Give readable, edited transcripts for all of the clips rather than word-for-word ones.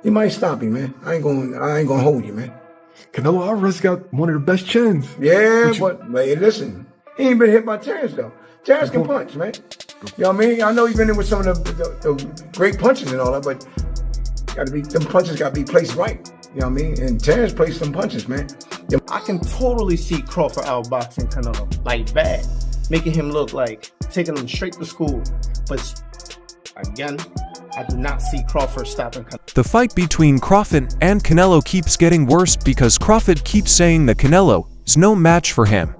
He might stop him, man. I ain't gonna hold you, man. Canelo Alvarez got one of the best chins. Yeah, but hey, listen, he ain't been hit by Terrence though. Terrence can punch, man. You know what I mean? I know he's been in with some of the great punches and all that, but them punches gotta be placed right. You know what I mean? And Terrence placed some punches, man. I can totally see Crawford outboxing Canelo, like bad, making him look like taking him straight to school. But again, I do not see Crawford stopping Canelo. The fight between Crawford and Canelo keeps getting worse because Crawford keeps saying that Canelo is no match for him.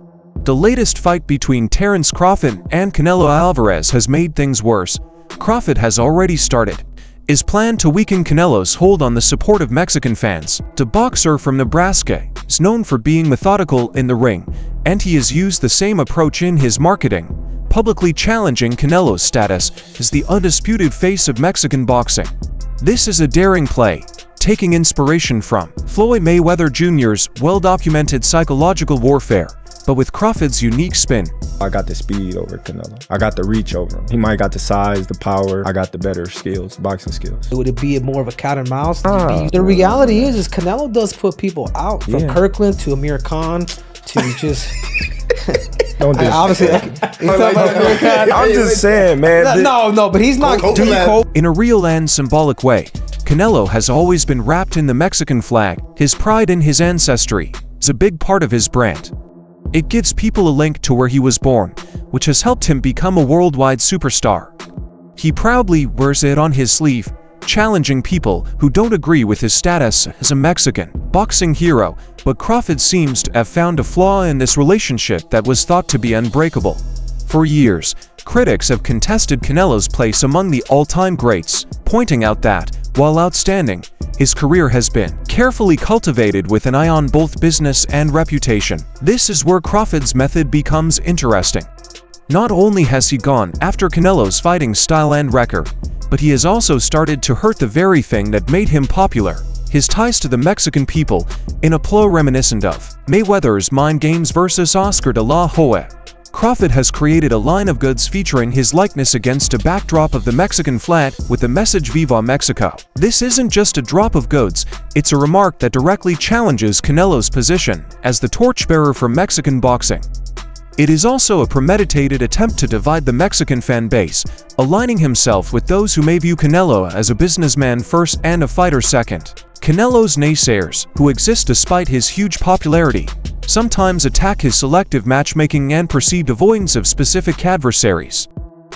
The latest fight between Terrence Crawford and Canelo Alvarez has made things worse. Crawford has already started his plan to weaken Canelo's hold on the support of Mexican fans. The boxer from Nebraska is known for being methodical in the ring, and he has used the same approach in his marketing, publicly challenging Canelo's status as the undisputed face of Mexican boxing. This is a daring play, taking inspiration from Floyd Mayweather Jr.'s well-documented psychological warfare, but with Crawford's unique spin. I got the speed over Canelo. I got the reach over him. He might got the size, the power. I got the better skills, boxing skills. Would it be more of a cat and mouse? The reality is Canelo does put people out, from Kirkland to Amir Khan to just... Don't do obviously, I'm just saying, man. No, but he's not. In a real and symbolic way, Canelo has always been wrapped in the Mexican flag. His pride in his ancestry is a big part of his brand. It gives people a link to where he was born, which has helped him become a worldwide superstar. He proudly wears it on his sleeve, challenging people who don't agree with his status as a Mexican boxing hero, but Crawford seems to have found a flaw in this relationship that was thought to be unbreakable. For years, critics have contested Canelo's place among the all-time greats, pointing out that, while outstanding, his career has been carefully cultivated with an eye on both business and reputation. This is where Crawford's method becomes interesting. Not only has he gone after Canelo's fighting style and record, but he has also started to hurt the very thing that made him popular, his ties to the Mexican people, in a ploy reminiscent of Mayweather's Mind Games versus Oscar de la Hoya. Crawford has created a line of goods featuring his likeness against a backdrop of the Mexican flag with the message Viva Mexico. This isn't just a drop of goods, it's a remark that directly challenges Canelo's position as the torchbearer for Mexican boxing. It is also a premeditated attempt to divide the Mexican fan base, aligning himself with those who may view Canelo as a businessman first and a fighter second. Canelo's naysayers, who exist despite his huge popularity, sometimes attack his selective matchmaking and perceived avoidance of specific adversaries.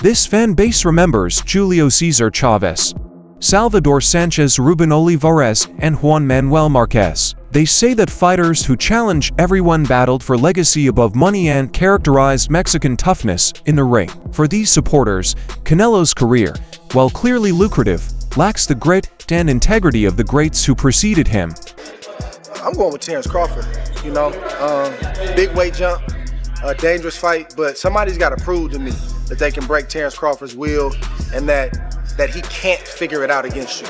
This fan base remembers Julio Cesar Chavez, Salvador Sanchez, Ruben Olivares, and Juan Manuel Marquez. They say that fighters who challenge everyone battled for legacy above money and characterized Mexican toughness in the ring. For these supporters, Canelo's career, while clearly lucrative, lacks the grit and integrity of the greats who preceded him. I'm going with Terrence Crawford. You know, big weight jump, a dangerous fight, but somebody's got to prove to me that they can break Terrence Crawford's will and that he can't figure it out against you.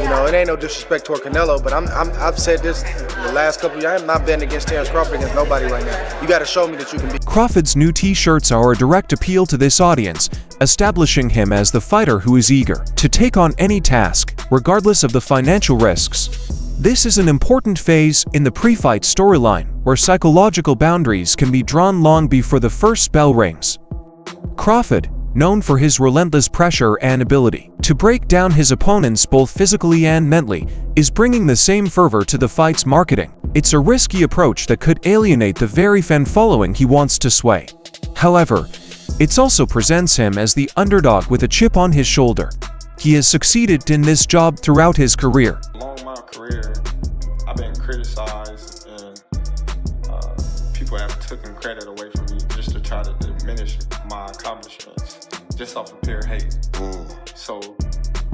You know, it ain't no disrespect toward Canelo, but I've said this the last couple of years. I'm not betting against Terrence Crawford against nobody right now. You got to show me that you can be. Crawford's new t-shirts are a direct appeal to this audience, establishing him as the fighter who is eager to take on any task, regardless of the financial risks. This is an important phase in the pre-fight storyline, where psychological boundaries can be drawn long before the first bell rings. Crawford, known for his relentless pressure and ability to break down his opponents both physically and mentally, is bringing the same fervor to the fight's marketing. It's a risky approach that could alienate the very fan following he wants to sway. However, it also presents him as the underdog with a chip on his shoulder. He has succeeded in this job throughout his career. Along my career, I've been criticized and people have taken credit away from me just to try to diminish my accomplishments just off of pure hate. So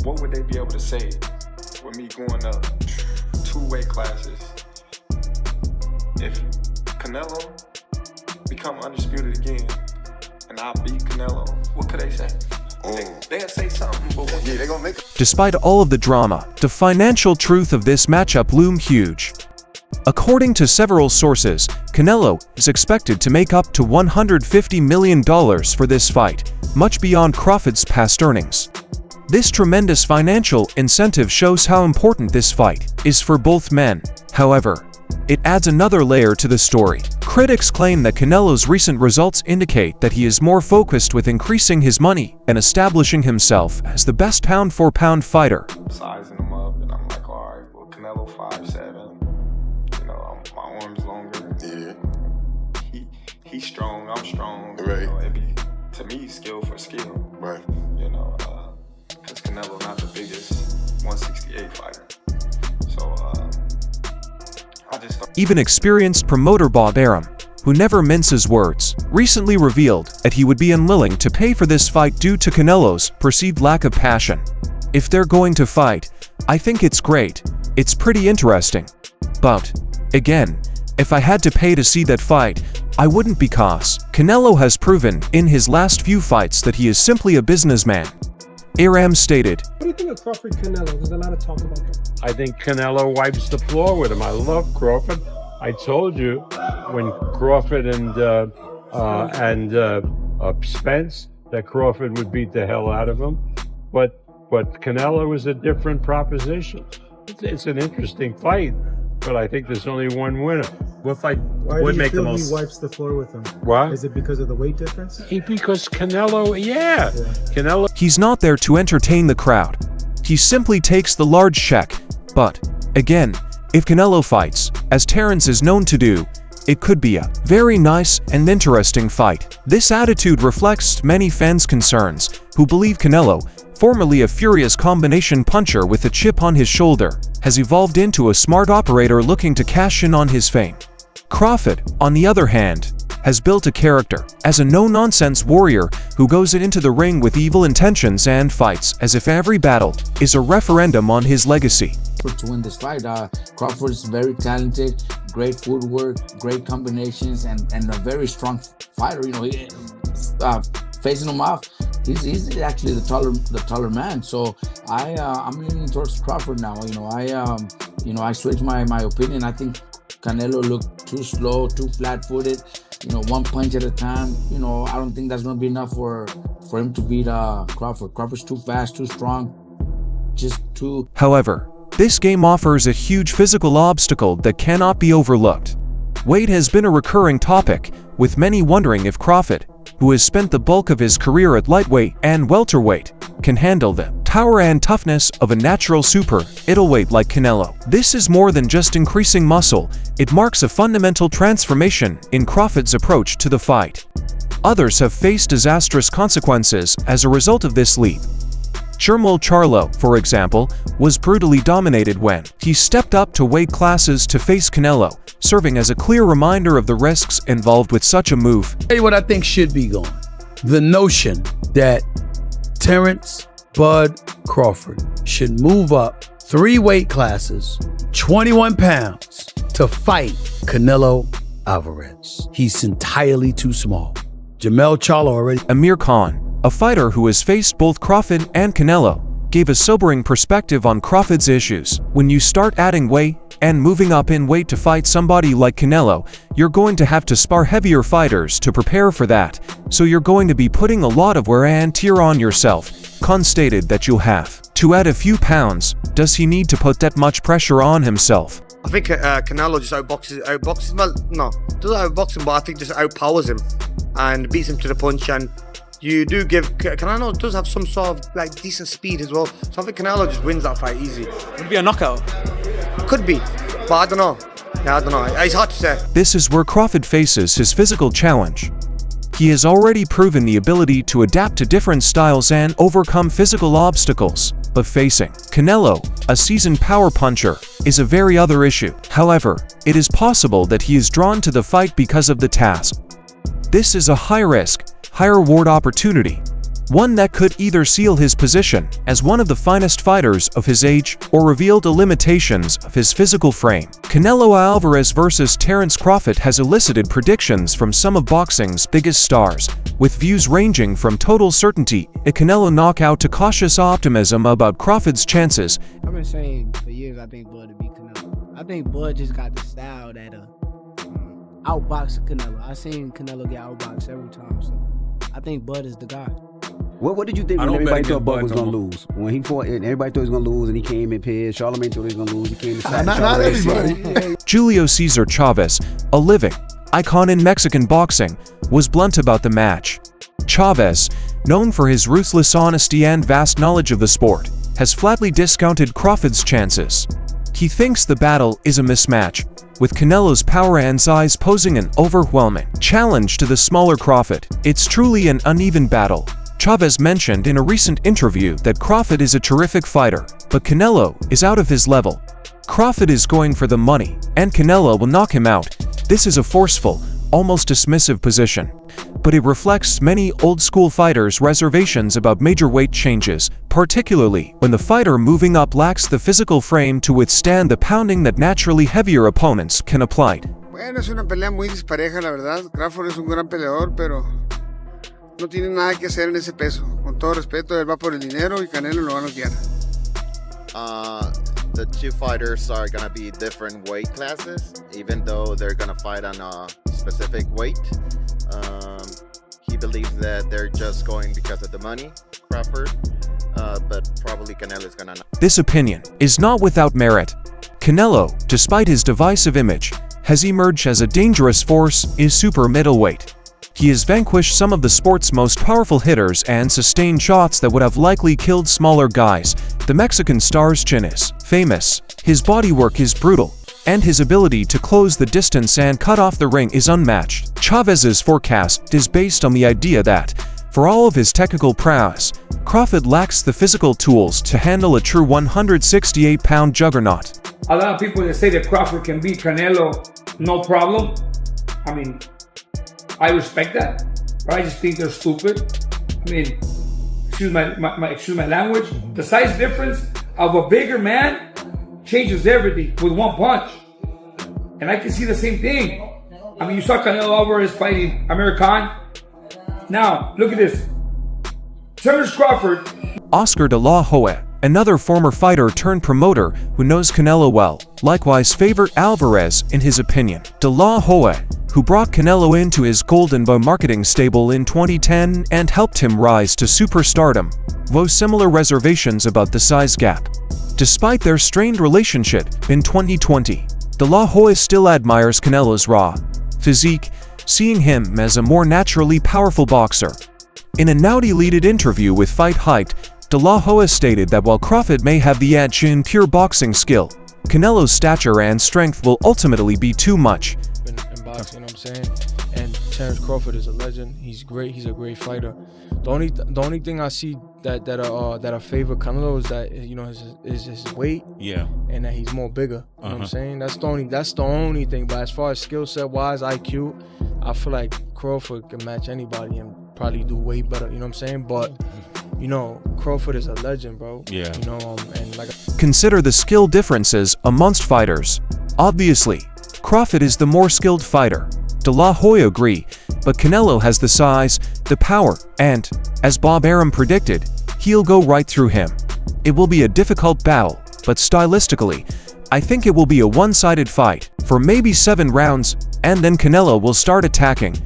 what would they be able to say with me going up 2 weight classes? If Canelo become undisputed again and I beat Canelo, what could they say? They'll say something, but yeah, they're gonna make it. Despite all of the drama, the financial truth of this matchup loom huge. According to several sources, Canelo is expected to make up to $150 million for this fight, much beyond Crawford's past earnings. This tremendous financial incentive shows how important this fight is for both men. However, it adds another layer to the story. Critics claim that Canelo's recent results indicate that he is more focused with increasing his money and establishing himself as the best pound-for-pound fighter. Sizing him up, and I'm like, all right, well, Canelo 5'7", you know, my arm's longer. Yeah. He's strong, I'm strong. Right. You know, it be, to me, skill for skill. Right. You know, because Canelo not the biggest 168 fighter. So, I just thought... Even experienced promoter Bob Arum, who never minces words, recently revealed that he would be unwilling to pay for this fight due to Canelo's perceived lack of passion. If they're going to fight, I think it's great. It's pretty interesting. But, again, if I had to pay to see that fight, I wouldn't, because Canelo has proven in his last few fights that he is simply a businessman. Aram stated, What do you think of Crawford Canelo? There's a lot of talk about that. I think Canelo wipes the floor with him. I love Crawford. I told you when Crawford and Spence that Crawford would beat the hell out of him, but Canelo is a different proposition. It's an interesting fight, but I think there's only one winner. What fight Why would do you make the feel most? he wipes the floor with him? What? Is it because of the weight difference? Because Canelo, Canelo. he's not there to entertain the crowd. He simply takes the large check. But, again, if Canelo fights, as Terence is known to do, it could be a very nice and interesting fight. This attitude reflects many fans' concerns, who believe Canelo, formerly a furious combination puncher with a chip on his shoulder, has evolved into a smart operator looking to cash in on his fame. Crawford, on the other hand, has built a character as a no-nonsense warrior who goes into the ring with evil intentions and fights as if every battle is a referendum on his legacy. To win this fight, Crawford is very talented, great footwork, great combinations, and a very strong fighter. You know, he, facing him off, he's actually the taller man. So I'm leaning towards Crawford now. I switched my opinion. I think Canelo looked too slow, too flat-footed. You know, one punch at a time. You know, I don't think that's going to be enough for him to beat Crawford. Crawford's too fast, too strong, just too... However, this game offers a huge physical obstacle that cannot be overlooked. Weight has been a recurring topic, with many wondering if Crawford, who has spent the bulk of his career at lightweight and welterweight, can handle the power and toughness of a natural super middleweight like Canelo. This is more than just increasing muscle, it marks a fundamental transformation in Crawford's approach to the fight. Others have faced disastrous consequences as a result of this leap. Jermall Charlo, for example, was brutally dominated when he stepped up to weight classes to face Canelo, serving as a clear reminder of the risks involved with such a move. Tell you what I think should be gone. The notion that Terence Bud Crawford should move up 3 weight classes, 21 pounds, to fight Canelo Alvarez. He's entirely too small. Jermall Charlo already... Amir Khan, a fighter who has faced both Crawford and Canelo, gave a sobering perspective on Crawford's issues. When you start adding weight and moving up in weight to fight somebody like Canelo, you're going to have to spar heavier fighters to prepare for that, so you're going to be putting a lot of wear and tear on yourself. Khan stated that you'll have to add a few pounds. Does he need to put that much pressure on himself? I think Canelo just outboxes, well, no, doesn't outbox him, but I think just outpowers him and beats him to the punch. And you do give, Canelo does have some sort of like decent speed as well, so I think Canelo just wins that fight easy. Would it be a knockout? Could be, but I don't know. Yeah, I don't know. It's hard to say. This is where Crawford faces his physical challenge. He has already proven the ability to adapt to different styles and overcome physical obstacles, but facing Canelo, a seasoned power puncher, is a very other issue. However, it is possible that he is drawn to the fight because of the task. This is a high-risk, high-reward opportunity, one that could either seal his position as one of the finest fighters of his age or reveal the limitations of his physical frame. Canelo Alvarez versus Terence Crawford has elicited predictions from some of boxing's biggest stars, with views ranging from total certainty a Canelo knockout to cautious optimism about Crawford's chances. I've been saying for years I think Bud would beat Canelo. I think Bud just got the style that outbox Canelo. I've seen Canelo get outboxed every time, so I think Bud is the guy. What did you think when everybody thought Bud was gonna lose? When he fought, and everybody thought he was gonna lose, and he came in pairs. Charlamagne thought he was gonna lose. He came inside. Not everybody. Julio Cesar Chavez, a living icon in Mexican boxing, was blunt about the match. Chavez, known for his ruthless honesty and vast knowledge of the sport, has flatly discounted Crawford's chances. He thinks the battle is a mismatch, with Canelo's power and size posing an overwhelming challenge to the smaller Crawford. It's truly an uneven battle. Chavez mentioned in a recent interview that Crawford is a terrific fighter, but Canelo is out of his level. Crawford is going for the money, and Canelo will knock him out. This is a forceful, almost dismissive position, but it reflects many old-school fighters' reservations about major weight changes, particularly when the fighter moving up lacks the physical frame to withstand the pounding that naturally heavier opponents can apply. Bueno, es una pelea muy dispareja, la verdad. Crawford es un gran peleador, pero no tiene nada que hacer en ese peso. Con todo respeto, él va por el dinero y Canelo lo va a noquear. The two fighters are gonna be different weight classes, even though they're gonna fight on a specific weight. He believes that they're just going because of the money, Crawford, but probably Canelo is gonna. This opinion is not without merit. Canelo, despite his divisive image, has emerged as a dangerous force in super middleweight. He has vanquished some of the sport's most powerful hitters and sustained shots that would have likely killed smaller guys. The Mexican star's chin is famous, his bodywork is brutal, and his ability to close the distance and cut off the ring is unmatched. Chavez's forecast is based on the idea that, for all of his technical prowess, Crawford lacks the physical tools to handle a true 168-pound juggernaut. A lot of people that say that Crawford can beat Canelo, no problem. I mean, I respect that, but I just think they're stupid. I mean, excuse my language. The size difference of a bigger man changes everything with one punch. And I can see the same thing. I mean, you saw Canelo Alvarez fighting Amir Khan. Now, look at this. Terence Crawford. Oscar de la Hoya, another former fighter turned promoter who knows Canelo well, likewise favored Alvarez in his opinion. De la Hoya, who brought Canelo into his Golden Boy marketing stable in 2010 and helped him rise to superstardom, voiced similar reservations about the size gap. Despite their strained relationship in 2020, De La Hoya still admires Canelo's raw physique, seeing him as a more naturally powerful boxer. In a now-deleted interview with Fight Hyped, De La Hoya stated that while Crawford may have the edge in pure boxing skill, Canelo's stature and strength will ultimately be too much. In boxing, you know what I'm saying? And Terence Crawford is a legend. He's great. He's a great fighter. The only thing I see that I favor Canelo is that, you know, is his weight. Yeah. And that he's more bigger. You know what I'm saying? That's the only thing. But as far as skill set wise, IQ, I feel like Crawford can match anybody and probably do way better. You know what I'm saying? But you know, Crawford is a legend, bro. Yeah. You know, and like. Consider the skill differences amongst fighters. Obviously, Crawford is the more skilled fighter. De La Hoya agree, but Canelo has the size, the power, and, as Bob Arum predicted, he'll go right through him. It will be a difficult battle, but stylistically, I think it will be a one-sided fight for maybe 7 rounds, and then Canelo will start attacking.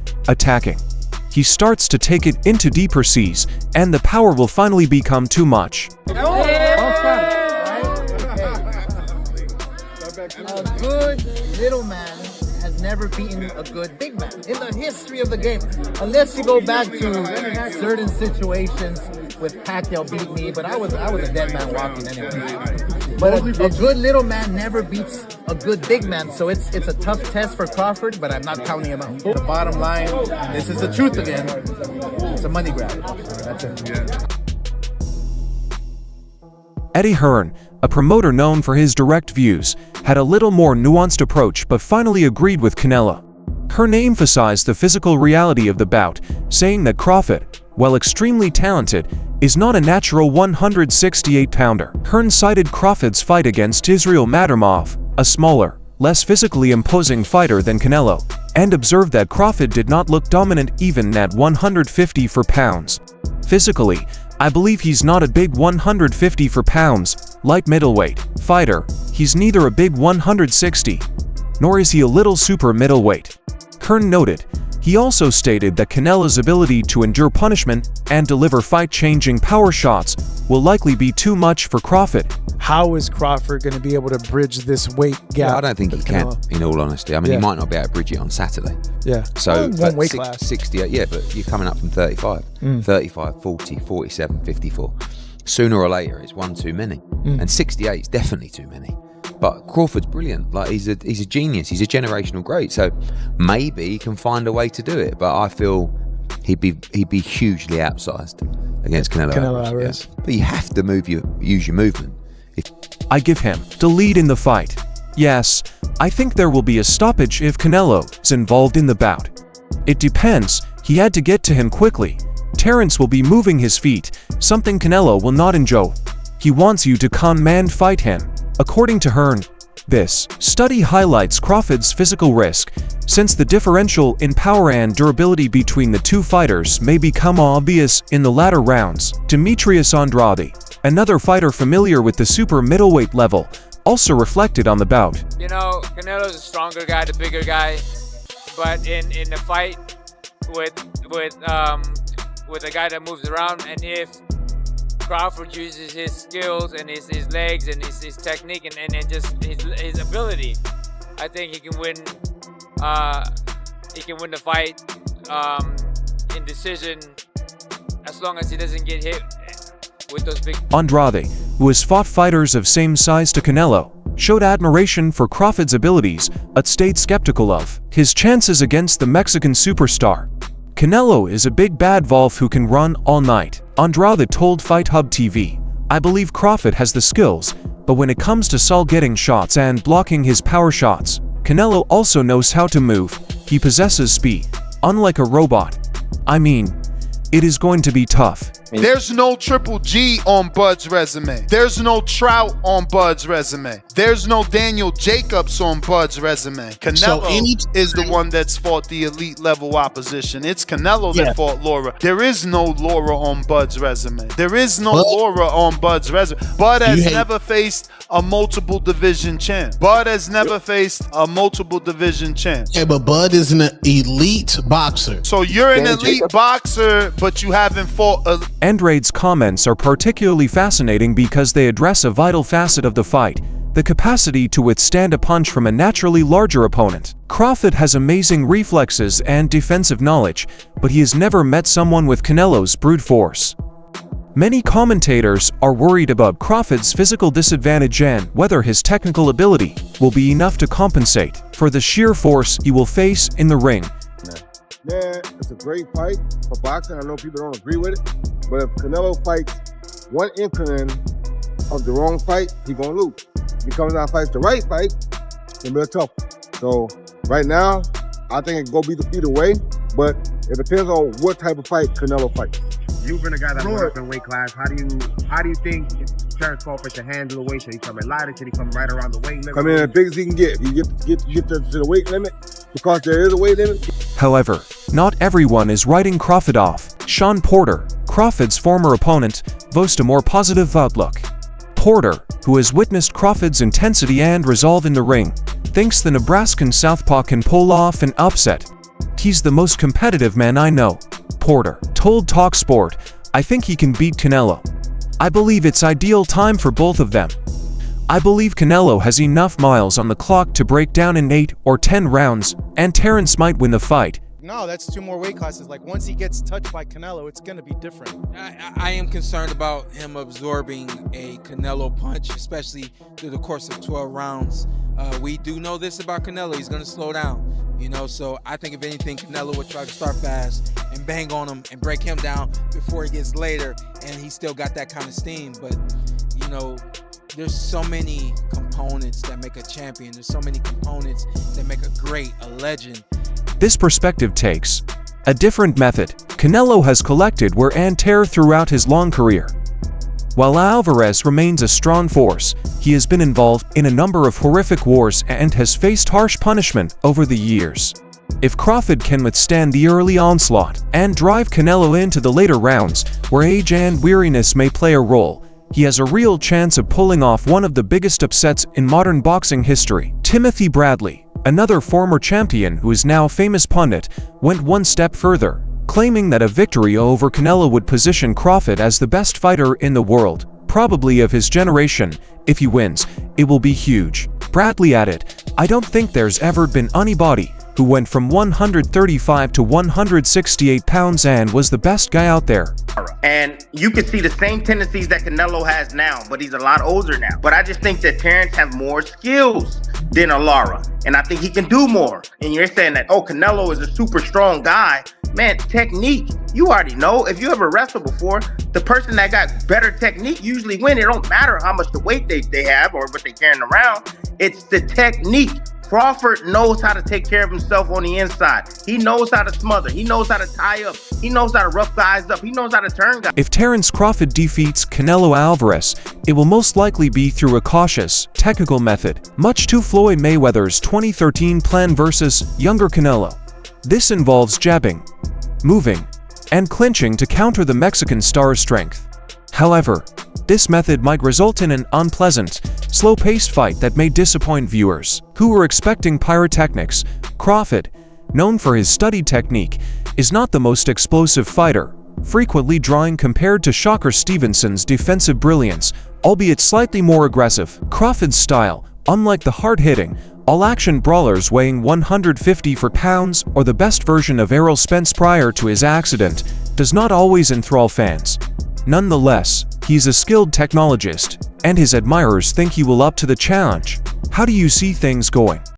He starts to take it into deeper seas, and the power will finally become too much. A good little man has never beaten a good big man in the history of the game, unless you go back to certain situations with Pacquiao beat me, but I was a dead man walking anyway. But a good little man never beats a good big man, so it's a tough test for Crawford, but I'm not counting him out. The bottom line, this is the truth again, it's a money grab. That's it. Yeah. Eddie Hearn, a promoter known for his direct views, had a little more nuanced approach but finally agreed with Canelo. Hearn emphasized the physical reality of the bout, saying that Crawford, while extremely talented, is not a natural 168-pounder. Hearn cited Crawford's fight against Israel Madrimov, a smaller, less physically imposing fighter than Canelo, and observed that Crawford did not look dominant even at 154 pounds. Physically, I believe he's not a big 154 pounds, light middleweight fighter. He's neither a big 160, nor is he a little super middleweight. Hearn noted, He also stated that Canelo's ability to endure punishment and deliver fight-changing power shots will likely be too much for Crawford. How is Crawford going to be able to bridge this weight gap? Yeah, I don't think he can, in all honesty. I mean, he might not be able to bridge it on Saturday. Yeah. So, one weight class. 68, yeah, but you're coming up from 35. 35, 40, 47, 54. Sooner or later, it's one too many. And 68 is definitely too many. But Crawford's brilliant. Like, he's a genius. He's a generational great. So maybe he can find a way to do it. But I feel he'd be hugely outsized against Canelo Alvarez. Yeah. But you have to use your movement. I give him the lead in the fight. Yes, I think there will be a stoppage if Canelo is involved in the bout. It depends. He had to get to him quickly. Terence will be moving his feet, something Canelo will not enjoy. He wants you to command fight him. According to Hearn, this study highlights Crawford's physical risk, since the differential in power and durability between the two fighters may become obvious in the latter rounds. Demetrius Andrade, another fighter familiar with the super middleweight level, also reflected on the bout. You know, Canelo's a stronger guy, the bigger guy, but in the fight with a guy that moves around, and if Crawford uses his skills and his legs and his technique and just his ability, I think he can win. He can win the fight in decision, as long as he doesn't get hit with those big. Andrade, who has fought fighters of same size to Canelo, showed admiration for Crawford's abilities, but stayed skeptical of his chances against the Mexican superstar. Canelo is a big bad wolf who can run all night. Andrade told Fight Hub TV, "I believe Crawford has the skills, but when it comes to getting shots and blocking his power shots, Canelo also knows how to move. He possesses speed, unlike a robot. I mean, it is going to be tough." There's no Triple G on Bud's resume. There's no Trout on Bud's resume. There's no Daniel Jacobs on Bud's resume. Canelo is the one that's fought the elite level opposition. It's Canelo that fought Laura. There is no Laura on Bud's resume. There is no Laura on Bud's resume. Bud has never faced a multiple division champ. Bud has never faced a multiple division champ. Yeah, but Bud is an elite boxer. So you're an elite boxer, but you haven't fought a... Andrade's comments are particularly fascinating because they address a vital facet of the fight, the capacity to withstand a punch from a naturally larger opponent. Crawford has amazing reflexes and defensive knowledge, but he has never met someone with Canelo's brute force. Many commentators are worried about Crawford's physical disadvantage and whether his technical ability will be enough to compensate for the sheer force he will face in the ring. Yeah, it's a great fight for boxing. I know people don't agree with it, but if Canelo fights one inkling of the wrong fight, he's gonna lose. If he comes out and fights the right fight, it's gonna be a tough one. So right now, I think it go either way, but it depends on what type of fight Canelo fights. You've been a guy that went up in weight class. How do you think Terence Crawford should handle the weight? Should he come in lighter? Should he come right around the weight limit? Come in as big as he can get. You get to the weight limit, because there is a weight limit. However, not everyone is writing Crawford off. Sean Porter, Crawford's former opponent, boasts a more positive outlook. Porter, who has witnessed Crawford's intensity and resolve in the ring, thinks the Nebraskan southpaw can pull off an upset. "He's the most competitive man I know," Porter told TalkSport. "I think he can beat Canelo. I believe it's ideal time for both of them. I believe Canelo has enough miles on the clock to break down in 8 or 10 rounds, and Terence might win the fight." No, that's 2 more weight classes. Like, once he gets touched by Canelo, it's going to be different. I am concerned about him absorbing a Canelo punch, especially through the course of 12 rounds. We do know this about Canelo. He's going to slow down, so I think if anything, Canelo would try to start fast and bang on him and break him down before he gets later, and he still got that kind of steam. But, there's so many components that make a champion. There's so many components that make a great, a legend. This perspective takes a different method Canelo has collected wear and tear throughout his long career. While Alvarez remains a strong force, he has been involved in a number of horrific wars and has faced harsh punishment over the years. If Crawford can withstand the early onslaught and drive Canelo into the later rounds, where age and weariness may play a role, he has a real chance of pulling off one of the biggest upsets in modern boxing history. Timothy Bradley, Another former champion who is now famous pundit went one step further, claiming that a victory over Canelo would position Crawford as the best fighter in the world, probably of his generation. If he wins, it will be huge. Bradley added, "I don't think there's ever been anybody who went from 135 to 168 pounds and was the best guy out there." And you can see the same tendencies that Canelo has now, but he's a lot older now. But I just think that Terrence have more skills than Lara, and I think he can do more. And you're saying that, oh, Canelo is a super strong guy. Man, technique, you already know. If you ever wrestled before, the person that got better technique usually win. It don't matter how much the weight they have or what they're carrying around. It's the technique. Crawford knows how to take care of himself on the inside. He knows how to smother. He knows how to tie up. He knows how to rough guys up. He knows how to turn guys. If Terrence Crawford defeats Canelo Alvarez, it will most likely be through a cautious, technical method, much to Floyd Mayweather's 2013 plan versus younger Canelo. This involves jabbing, moving, and clinching to counter the Mexican star's strength. However, this method might result in an unpleasant, slow-paced fight that may disappoint viewers who were expecting pyrotechnics. Crawford, known for his studied technique, is not the most explosive fighter, frequently drawing compared to Shocker Stevenson's defensive brilliance, albeit slightly more aggressive. Crawford's style, unlike the hard-hitting, all-action brawlers weighing 154 pounds or the best version of Errol Spence prior to his accident, does not always enthrall fans. Nonetheless, he's a skilled technologist, and his admirers think he will up to the challenge. How do you see things going?